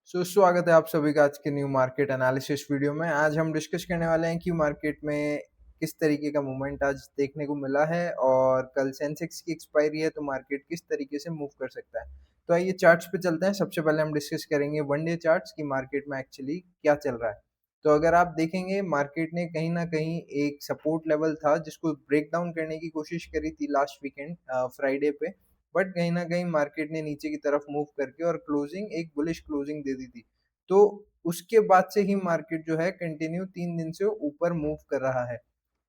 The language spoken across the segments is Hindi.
स्वागत है आप सभी का आज के न्यू मार्केट एनालिसिस वीडियो में। आज हम डिस्कस करने वाले हैं कि मार्केट में किस तरीके का मूवमेंट आज देखने को मिला है और कल सेंसेक्स की एक्सपायरी है तो मार्केट किस तरीके से मूव कर सकता है। तो आइए चार्ट्स पे चलते हैं। सबसे पहले हम डिस्कस करेंगे वन डे चार्ट्स की मार्केट में एक्चुअली क्या चल रहा है। तो अगर आप देखेंगे मार्केट ने कहीं ना कहीं एक सपोर्ट लेवल था जिसको ब्रेक डाउन करने की कोशिश करी थी लास्ट वीकेंड फ्राइडे पे, बट कहीं ना कहीं मार्केट ने नीचे की तरफ मूव करके और क्लोजिंग एक बुलिश क्लोजिंग दे दी थी। तो उसके बाद से ही मार्केट जो है कंटिन्यू 3 दिन से ऊपर मूव कर रहा है।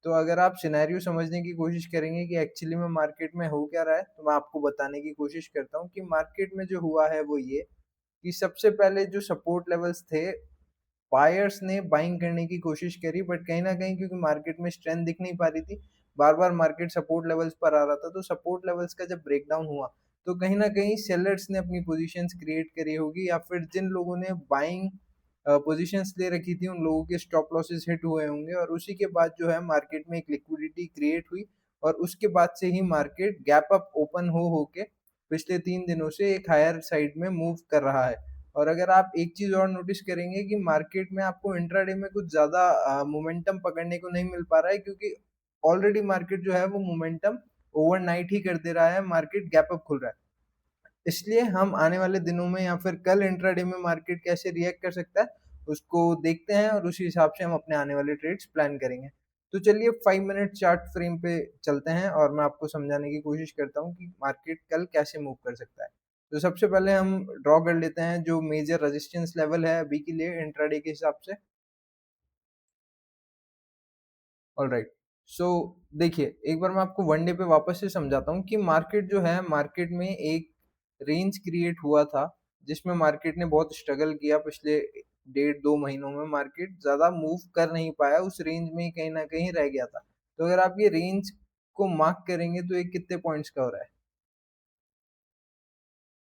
तो अगर आप सिनेरियो समझने की कोशिश करेंगे कि एक्चुअली में मार्केट में हो क्या रहा है, तो मैं आपको बताने की कोशिश करता हूँ कि मार्केट में जो हुआ है वो ये कि सबसे पहले जो सपोर्ट लेवल्स थे, बायर्स ने बाइंग करने की कोशिश करी, बट कहीं ना कहीं क्योंकि मार्केट में स्ट्रेंथ दिख नहीं पा रही थी, बार बार मार्केट सपोर्ट लेवल्स पर आ रहा था, तो सपोर्ट लेवल्स का जब ब्रेकडाउन हुआ तो कहीं ना कहीं सेलर्स ने अपनी पोजीशंस क्रिएट करी होगी, या फिर जिन लोगों ने बाइंग पोजीशंस ले रखी थी उन लोगों के स्टॉप लॉसेस हिट हुए होंगे, और उसी के बाद जो है मार्केट में एक लिक्विडिटी क्रिएट हुई, और उसके बाद से ही मार्केट गैप अप ओपन हो के पिछले 3 दिनों से एक हायर साइड में मूव कर रहा है। और अगर आप एक चीज और नोटिस करेंगे कि मार्केट में आपको इंट्राडे में कुछ ज्यादा मोमेंटम पकड़ने को नहीं मिल पा रहा है, क्योंकि ऑलरेडी मार्केट जो है वो मोमेंटम ओवरनाइट ही कर दे रहा है, मार्केट गैप अप खुल रहा है। इसलिए हम आने वाले दिनों में या फिर कल इंट्राडे में मार्केट कैसे रिएक्ट कर सकता है उसको देखते हैं, और उसी हिसाब से हम अपने आने वाले ट्रेड्स प्लान करेंगे। तो चलिए 5 मिनट चार्ट फ्रेम पे चलते हैं और मैं आपको समझाने की कोशिश करता हूँ कि मार्केट कल कैसे मूव कर सकता है। तो सबसे पहले हम ड्रॉ कर लेते हैं जो मेजर रेजिस्टेंस लेवल है अभी के लिए इंट्राडे के हिसाब से। ऑलराइट। सो देखिए, एक बार मैं आपको वन डे पे वापस से समझाता हूँ कि मार्केट जो है, मार्केट में एक रेंज क्रिएट हुआ था जिसमें मार्केट ने बहुत स्ट्रगल किया पिछले 1.5-2 महीनों में। मार्केट ज्यादा मूव कर नहीं पाया, उस रेंज में ही कहीं ना कहीं रह गया था। तो अगर आप ये रेंज को मार्क करेंगे तो ये कितने पॉइंट्स का हो रहा है?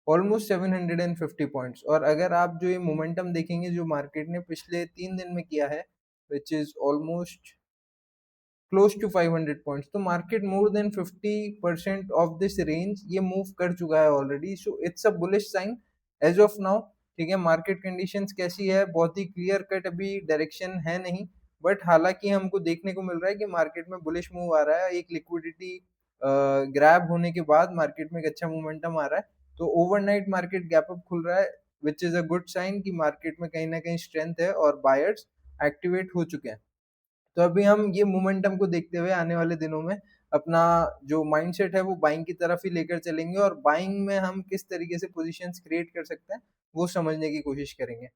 Almost 750 points. और अगर आप जो ये मोमेंटम देखेंगे जो मार्केट ने पिछले 3 दिन में किया है, which is almost close to 500 points, तो market more than 50% of this range ये मूव कर चुका है already. So it's a bullish sign as of now. ठीक है, मार्केट कंडीशंस कैसी है, बहुत ही क्लियर कट अभी डायरेक्शन है नहीं, बट हालांकि हमको देखने को मिल रहा है कि मार्केट में बुलिश मूव आ रहा है। एक लिक्विडिटी ग्रैब होने के बाद मार्केट में एक अच्छा मोमेंटम आ रहा है, तो ओवरनाइट मार्केट गैप अप खुल रहा है, which is a good sign कि मार्केट में कहीं ना कहीं स्ट्रेंथ है और बायर्स एक्टिवेट हो चुके हैं। तो अभी हम ये मोमेंटम को देखते हुए आने वाले दिनों में अपना जो माइंडसेट है वो बाइंग की तरफ ही लेकर चलेंगे, और बाइंग में हम किस तरीके से पोजीशंस क्रिएट कर सकते हैं वो समझने की कोशिश करेंगे।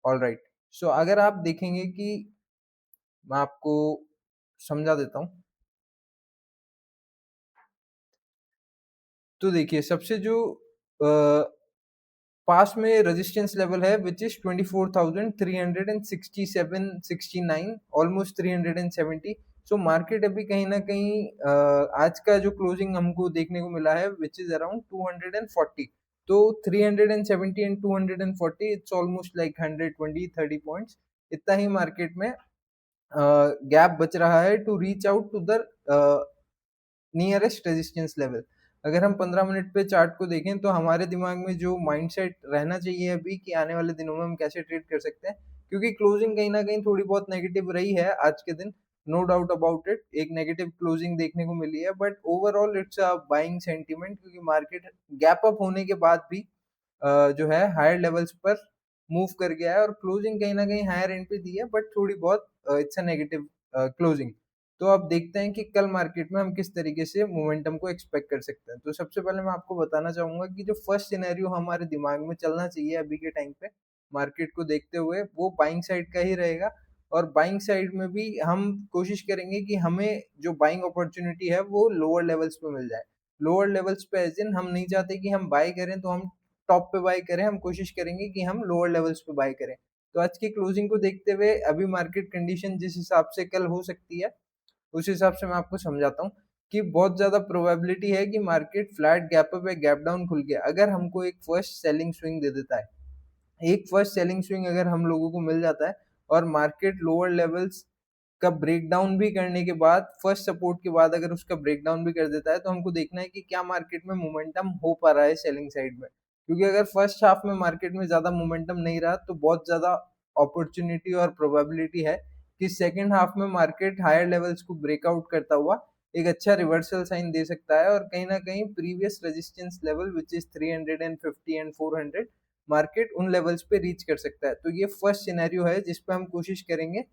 All right. सो अगर आप देखेंगे कि मैं आपको समझा देता हूँ, तो देखिए सबसे जो पास में रेजिस्टेंस लेवल है which is 24,367-69, almost 370। So market अभी कहीं ना कहीं आज का जो क्लोजिंग हमको देखने को मिला है विच इज अराउंड 240। तो 370 and 240, it's almost like 120-130 points. इतना ही मार्केट में गैप बच रहा है to reach out to the nearest resistance level. अगर हम 15 मिनट पे चार्ट को देखें तो हमारे दिमाग में जो माइंडसेट रहना चाहिए अभी कि आने वाले दिनों में हम कैसे ट्रेड कर सकते हैं, क्योंकि क्लोजिंग कहीं ना कहीं थोड़ी बहुत नेगेटिव रही है आज के दिन। नो डाउट अबाउट इट, एक नेगेटिव क्लोजिंग देखने को मिली है, but overall it's a buying sentiment, क्योंकि मार्केट गैप अप होने के बाद भी जो है हायर लेवल्स पर मूव कर गया है, और क्लोजिंग कहीं ना कहीं हायर एंड पे दी है, बट थोड़ी बहुत इट्स अ नेगेटिव क्लोजिंग। तो अब देखते हैं कि कल मार्केट में हम किस तरीके से मोमेंटम को एक्सपेक्ट कर सकते हैं। तो सबसे पहले मैं आपको बताना चाहूंगा कि जो फर्स्ट सिनेरियो हमारे दिमाग में चलना चाहिए अभी के टाइम पे मार्केट को देखते हुए, वो बाइंग साइड का ही रहेगा। और बाइंग साइड में भी हम कोशिश करेंगे कि हमें जो बाइंग अपॉर्चुनिटी है वो लोअर लेवल्स पे मिल जाए। लोअर लेवल्स पे एज इन हम नहीं चाहते कि हम बाय करें तो हम टॉप पे बाय करें, हम कोशिश करेंगे कि हम लोअर लेवल्स पे बाय करें। तो आज की क्लोजिंग को देखते हुए अभी मार्केट कंडीशन जिस हिसाब से कल हो सकती है, उस हिसाब से मैं आपको समझाता हूँ कि बहुत ज्यादा प्रोबेबिलिटी है कि मार्केट फ्लैट गैप अप या गैप डाउन खुल के अगर हमको एक फर्स्ट सेलिंग स्विंग दे देता है, एक फर्स्ट सेलिंग स्विंग अगर हम लोगों को मिल जाता है, और मार्केट लोअर लेवल्स का ब्रेकडाउन भी करने के बाद, फर्स्ट सपोर्ट के बाद अगर उसका ब्रेकडाउन भी कर देता है, तो हमको देखना है कि क्या मार्केट में मोमेंटम हो पा रहा है सेलिंग साइड में। क्योंकि अगर फर्स्ट हाफ में मार्केट में ज़्यादा मोमेंटम नहीं रहा तो बहुत ज़्यादा अपॉर्चुनिटी और प्रोबेबिलिटी है कि सेकंड हाफ में मार्केट हायर लेवल्स को ब्रेकआउट करता हुआ एक अच्छा रिवर्सल साइन दे सकता है और कहीं ना कहीं previous resistance level which is 350 and 400 market उन लेवल्स पे रीच कर सकता है। तो ये फर्स्ट सिनेरियो है जिस पे हम कोशिश करेंगे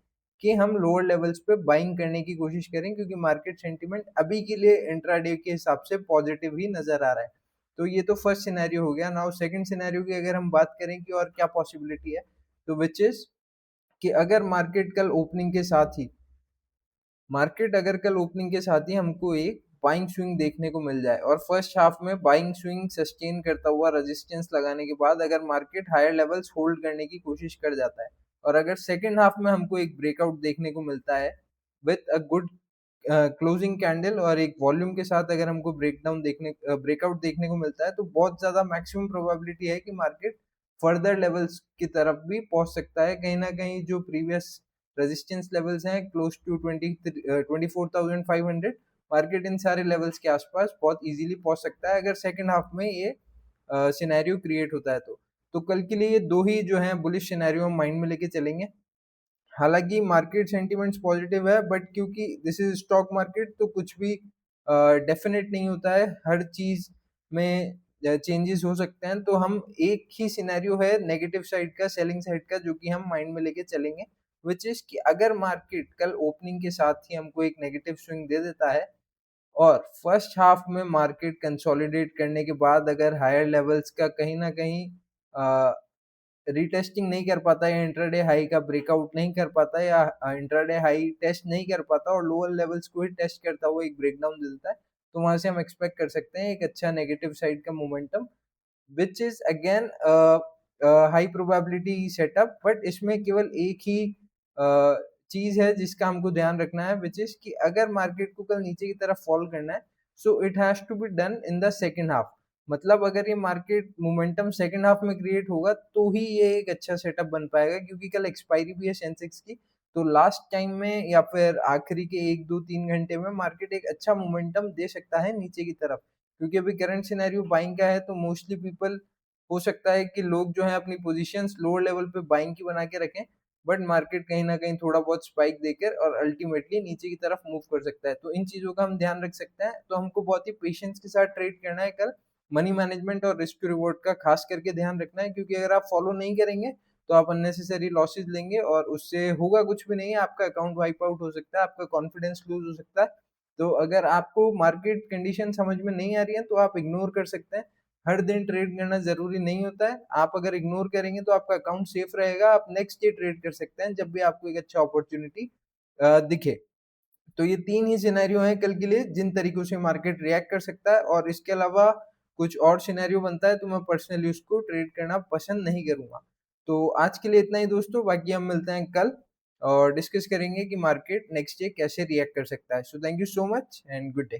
कि हम लोअर लेवल्स पे बाइंग करने की कोशिश करें, क्योंकि मार्केट सेंटीमेंट अभी के लिए इंट्राडे के हिसाब से पॉजिटिव ही नजर आ रहा है। तो ये तो फर्स्ट सिनेरियो हो गया। नाउ सेकंड सिनेरियो की अगर हम बात करें कि और क्या पॉसिबिलिटी है, तो विच इज कि अगर मार्केट अगर कल ओपनिंग के साथ ही हमको एक बाइंग स्विंग देखने को मिल जाए और फर्स्ट हाफ में बाइंग स्विंग सस्टेन करता हुआ रेजिस्टेंस लगाने के बाद अगर मार्केट हायर लेवल्स होल्ड करने की कोशिश कर जाता है और अगर सेकेंड हाफ में हमको एक ब्रेकआउट देखने को मिलता है with a good closing candle और एक वॉल्यूम के साथ अगर हमको ब्रेकआउट देखने को मिलता है, तो बहुत ज्यादा मैक्सिमम प्रोबेबिलिटी है कि मार्केट फर्दर लेवल्स की तरफ भी पहुंच सकता है। कहीं ना कहीं जो प्रीवियस रेजिस्टेंस लेवल्स हैं क्लोज टू 24,500, मार्केट इन सारे लेवल्स के आसपास बहुत इजीली पहुंच सकता है अगर सेकेंड हाफ में ये सिनेरियो क्रिएट होता है। तो कल के लिए ये दो ही जो है बुलिश सिनेरियो हम माइंड में लेके चलेंगे। हालांकि मार्केट सेंटिमेंट्स पॉजिटिव है बट क्योंकि दिस इज स्टॉक मार्केट तो कुछ भी डेफिनेट नहीं होता है, हर चीज में चेंजेस हो सकते हैं। तो हम एक ही सिनेरियो है नेगेटिव साइड का, सेलिंग साइड का, जो कि हम माइंड में लेके चलेंगे, विच इज कि अगर मार्केट कल ओपनिंग के साथ ही हमको एक नेगेटिव स्विंग दे देता है और फर्स्ट हाफ में मार्केट कंसोलिडेट करने के बाद अगर हायर लेवल्स का कहीं ना कहीं रीटेस्टिंग नहीं कर पाता या इंट्राडे हाई का ब्रेकआउट नहीं कर पाता या इंट्राडे हाई टेस्ट नहीं कर पाता और लोअर लेवल्स को ही टेस्ट करता हुआ एक ब्रेकडाउन दे देता है, तो वहां से हम एक्सपेक्ट कर सकते हैं एक अच्छा नेगेटिव साइड का momentum, which is again high probability setup. But इसमें केवल एक ही चीज है जिसका हमको ध्यान रखना है, विच इज कि अगर मार्केट को कल नीचे की तरफ फॉल करना है so it has to be done in the second half. मतलब अगर ये मार्केट मोमेंटम सेकेंड हाफ में क्रिएट होगा तो ही ये एक अच्छा सेटअप बन पाएगा, क्योंकि कल एक्सपायरी भी है सेंसेक्स की। तो लास्ट टाइम में या फिर आखिरी के 1 2 3 घंटे में मार्केट एक अच्छा मोमेंटम दे सकता है नीचे की तरफ, क्योंकि अभी करंट सिनेरियो बाइंग का है। तो मोस्टली पीपल, हो सकता है कि लोग जो है अपनी पोजीशंस लोअर लेवल पे बाइंग की बना के रखें, बट मार्केट कहीं ना कहीं थोड़ा बहुत स्पाइक देकर और अल्टीमेटली नीचे की तरफ मूव कर सकता है। तो इन चीजों का हम ध्यान रख सकते हैं। तो हमको बहुत ही पेशेंस के साथ ट्रेड करना है कल। मनी मैनेजमेंट और रिस्क टू रिवॉर्ड का खास करके ध्यान रखना है, क्योंकि अगर आप फॉलो नहीं करेंगे तो आप अननेसेसरी लॉसेस लेंगे और उससे होगा कुछ भी नहीं, आपका अकाउंट वाइप आउट हो सकता है, आपका कॉन्फिडेंस लूज हो सकता है। तो अगर आपको मार्केट कंडीशन समझ में नहीं आ रही है तो आप इग्नोर कर सकते हैं। हर दिन ट्रेड करना जरूरी नहीं होता है। आप अगर इग्नोर करेंगे तो आपका अकाउंट सेफ रहेगा, आप नेक्स्ट डे ट्रेड कर सकते हैं जब भी आपको एक अच्छा अपॉर्चुनिटी दिखे। तो ये तीन ही सिनेरियो हैं कल के लिए जिन तरीकों से मार्केट रिएक्ट कर सकता है, और इसके अलावा कुछ और सिनेरियो बनता है तो मैं पर्सनली उसको ट्रेड करना पसंद नहीं करूंगा। तो आज के लिए इतना ही दोस्तों, बाकी हम मिलते हैं कल और डिस्कस करेंगे कि मार्केट नेक्स्ट डे कैसे रिएक्ट कर सकता है। So thank you so much and good day.